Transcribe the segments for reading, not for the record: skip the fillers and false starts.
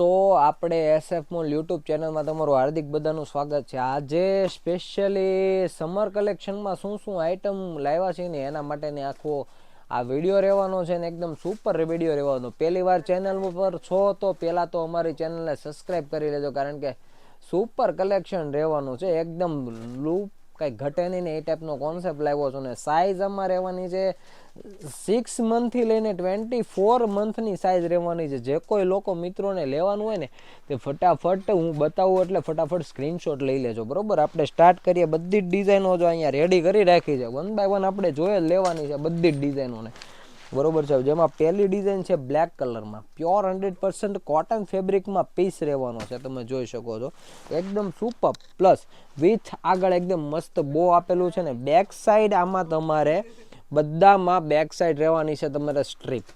તો આપણે SF mall YouTube ચેનલમાં તમારું હાર્દિક બધાનું સ્વાગત છે. આજે સ્પેશિયલી સમર કલેક્શનમાં શું શું આઇટમ લાવ્યા છે ને એના માટેની આખો આ વિડીયો રહેવાનો છે ને એકદમ સુપર વિડીયો રહેવાનો. પહેલી વાર ચેનલ ઉપર છો તો પહેલાં તો અમારી ચેનલને સબસ્ક્રાઈબ કરી લેજો, કારણ કે સુપર કલેક્શન રહેવાનું છે. એકદમ લૂપ કંઈ ઘટે નહીં ને એ ટાઈપનો કોન્સેપ્ટ લાવ્યો છું. ને સાઇઝ આમાં રહેવાની છે 6 મંથથી લઈને 24 મંથની સાઇઝ રહેવાની છે. જે કોઈ લોકો મિત્રોને લેવાનું હોય ને તે ફટાફટ હું બતાવું એટલે ફટાફટ સ્ક્રીનશોટ લઈ લેજો, બરોબર. આપણે સ્ટાર્ટ કરીએ. બધી જ ડિઝાઇનો જો અહીંયા રેડી કરી રાખી છે. વન બાય વન આપણે જોઈ જ લેવાની છે બધી જ ડિઝાઇનોને, બરોબર છે. જેમાં પહેલી ડિઝાઇન છે બ્લેક કલરમાં, પ્યોર 100% કોટન ફેબ્રિકમાં પીસ રહેવાનો છે, તમે જોઈ શકો છો. એકદમ સુપર પ્લસ વિથ આગળ એકદમ મસ્ત બો આપેલું છે ને બેક સાઈડ આમાં તમારે બધામાં બેક સાઈડ રહેવાની છે તમારે સ્ટ્રીપ,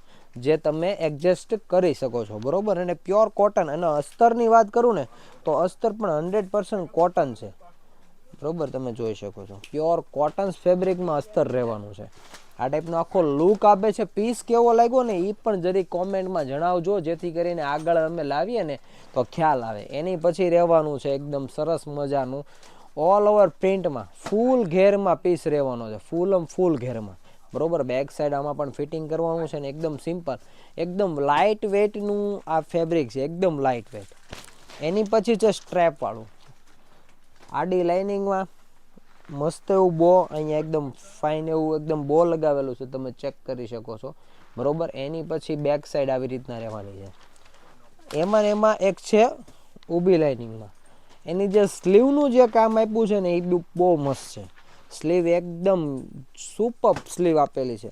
જે તમે એડજસ્ટ કરી શકો છો, બરોબર. અને પ્યોર કોટન. અને અસ્તરની વાત કરું ને તો અસ્તર પણ 100% કોટન છે, બરોબર. તમે જોઈ શકો છો પ્યોર કોટન ફેબ્રિકમાં અસ્તર રહેવાનું છે. આ ટાઈપનો આખો લુક આપે છે. પીસ કેવો લાગ્યો ને એ પણ જરી કોમેન્ટમાં જણાવજો, જેથી કરીને આગળ અમે લાવીએ ને તો ખ્યાલ આવે. એની પછી રહેવાનું છે એકદમ સરસ મજાનું ઓલ ઓવર પ્રિન્ટમાં ફૂલ ઘેરમાં પીસ રહેવાનો છે, ફૂલ ઘેરમાં, બરોબર. બેક સાઈડ આમાં પણ ફિટિંગ કરવાનું છે ને એકદમ સિમ્પલ, એકદમ લાઇટ વેઇટનું આ ફેબ્રિક છે, એકદમ લાઇટ વેઇટ. એની પછી છે સ્ટ્રેપ વાળું, આડી લાઇનિંગમાં મસ્ત એવું બો, અહીંયા એકદમ ફાઇન એવું એકદમ બો લગાવેલું છે, તમે ચેક કરી શકો છો, બરોબર. એની પછી બેક સાઈડ આવી રીતના રહેવાની છે. એમાં એક છે ઊભી લાઇનિંગમાં. એની જે સ્લીવનું જે કામ આપ્યું છે ને એ બહુ મસ્ત છે. સ્લીવ એકદમ સુપર સ્લીવ આપેલી છે.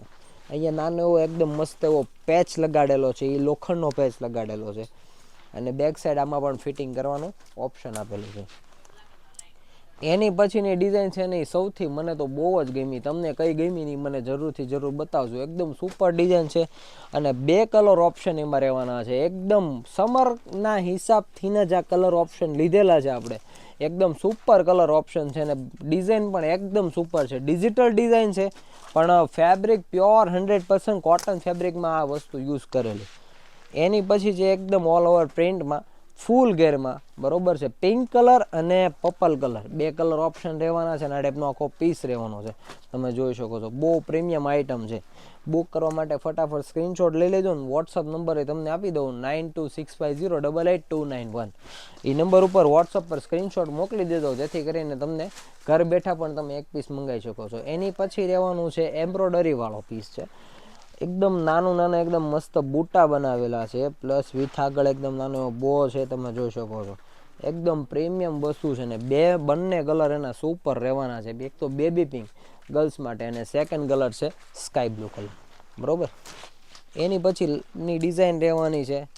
અહીંયા નાનો એવો એકદમ મસ્ત એવો પેચ લગાડેલો છે, એ લોખંડનો પેચ લગાડેલો છે. અને બેક સાઈડ આમાં પણ ફિટિંગ કરવાનું ઓપ્શન આપેલું છે. એની પછીની ડિઝાઇન છે ને એ સૌથી મને તો બહુ જ ગમી. તમને કઈ ગમી નહીં મને જરૂર બતાવજો. એકદમ સુપર ડિઝાઇન છે અને 2 કલર ઓપ્શન એમાં રહેવાના છે. એકદમ સમરના હિસાબથી જ આ કલર ઓપ્શન લીધેલા છે આપણે. એકદમ સુપર કલર ઓપ્શન છે ને ડિઝાઇન પણ એકદમ સુપર છે. ડિજિટલ ડિઝાઇન છે પણ ફેબ્રિક પ્યોર 100% કોટન ફેબ્રિકમાં આ વસ્તુ યુઝ કરેલી. એની પછી જે એકદમ ઓલ ઓવર પ્રિન્ટમાં ફૂલ ઘેરમાં, બરોબર છે. પિંક કલર અને પર્પલ કલર 2 કલર ઓપ્શન રહેવાના છે અને આ ટાઈપનો આખો પીસ રહેવાનો છે, તમે જોઈ શકો છો. બહુ પ્રીમિયમ આઇટમ છે. બુક કરવા માટે ફટાફટ સ્ક્રીનશોટ લઈ લેજો ને વોટ્સઅપ નંબર એ તમને આપી દઉં 9265088291. એ નંબર ઉપર વોટ્સઅપ પર સ્ક્રીનશોટ મોકલી દેજો, જેથી કરીને તમને ઘર બેઠા પણ તમે એક પીસ મંગાવી શકો છો. એની પછી રહેવાનું છે એમ્બ્રોડરી વાળો પીસ છે. એકદમ નાનું એકદમ મસ્ત બૂટા બનાવેલા છે, પ્લસ વિથ આગળ એકદમ નાનો એવો બો છે, તમે જોઈ શકો છો. એકદમ પ્રીમિયમ વસ્તુ છે ને બંને કલર એના સુપર રહેવાના છે. એક તો બેબી પિંક ગર્લ્સ માટે અને સેકન્ડ કલર છે સ્કાય બ્લુ કલર, બરોબર. એની પછીની ડિઝાઇન રહેવાની છે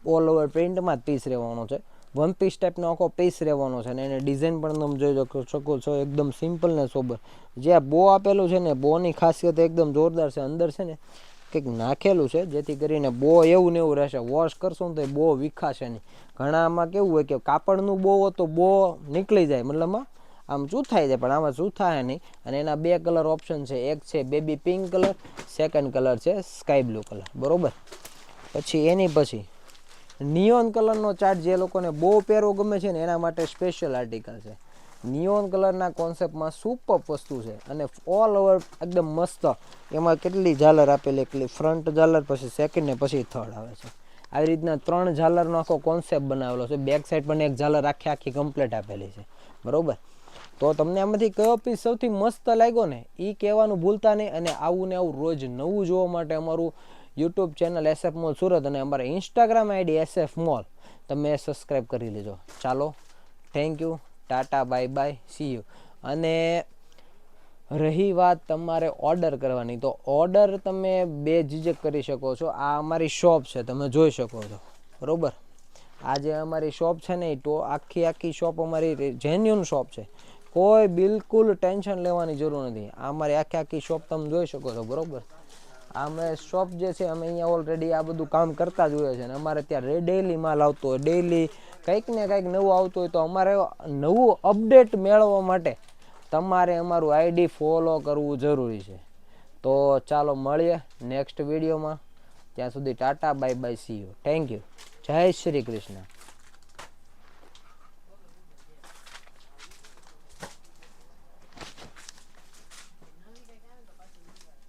ઓલ ઓવર પ્રિન્ટમાં જ પીસ રહેવાનો છે. વન પીસ ટાઈપનો આખો પીસ રહેવાનો છે અને એને ડિઝાઇન પણ તમે જોઈ શકો છો. એકદમ સિમ્પલ ને સોબર. જે આ બો આપેલું છે ને બોની ખાસિયત એકદમ જોરદાર છે. અંદર છે ને કંઈક નાખેલું છે, જેથી કરીને બો એવું ને એવું રહેશે. વોશ કરશો ને તો એ બો વિખાશે નહીં. ઘણામાં કેવું હોય કે કાપડનું બો તો બો નીકળી જાય, મતલબમાં આમ ચૂથાઈ જાય, પણ આમાં ચૂથાય નહીં. અને એના 2 કલર ઓપ્શન છે. એક છે baby pink colour, second colour છે સ્કાય બ્લુ કલર, બરોબર. પછી એની પછી નિયોન કલરનો ચાર્ટ જે લોકોને બહુ પહેરવો ગમે છે ને એના માટે સ્પેશિયલ આર્ટિકલ છે. નિયોન કલરના કોન્સેપ્ટમાં સુપર વસ્તુ છે અને ઓલ ઓવર એકદમ મસ્ત. એમાં કેટલી ઝાલર આપેલી, એટલી ફ્રન્ટ ઝાલર, પછી સેકન્ડ ને પછી થર્ડ આવે છે. આવી રીતના 3 ઝાલરનો આખો કોન્સેપ્ટ બનાવેલો છે. બેક સાઈડ પણ એક ઝાલર આખી કમ્પ્લીટ આપેલી છે, બરોબર. તો તમને આમાંથી કયો પીસ સૌથી મસ્ત લાગ્યો ને એ કહેવાનું ભૂલતા નહીં. અને આવું ને આવું રોજ નવું જોવા માટે અમારું YouTube channel SF mall Surat અને અમારા ઇન્સ્ટાગ્રામ આઈડી એસએફ મોલ તમે સબસ્ક્રાઈબ કરી લેજો. ચાલો, thank you, Tata, bye bye, C you. અને રહી વાત તમારે ઓર્ડર કરવાની, તો ઓર્ડર તમે બેઝિઝક કરી શકો છો. આ અમારી શોપ છે, તમે જોઈ શકો છો, બરોબર. આ જે અમારી શોપ છે ને તો આખી શોપ અમારી જેન્યુન શોપ છે. કોઈ બિલકુલ ટેન્શન લેવાની જરૂર નથી. આ અમારી આખી શોપ તમે જોઈ શકો છો, બરોબર. અમે શોપ જે છે અમે અહીંયા ઓલરેડી આ બધું કામ કરતા જ હોય છે. અને અમારે ત્યાં ડેઈલી માલ આવતો હોય, ડેઈલી કંઈક ને કંઈક નવું આવતું હોય. તો અમારે નવું અપડેટ મેળવવા માટે તમારે અમારું આઈડી ફોલો કરવું જરૂરી છે. તો ચાલો મળીએ નેક્સ્ટ વિડીયોમાં. ત્યાં સુધી Tata bye bye see you. Thank you. જય શ્રી કૃષ્ણ.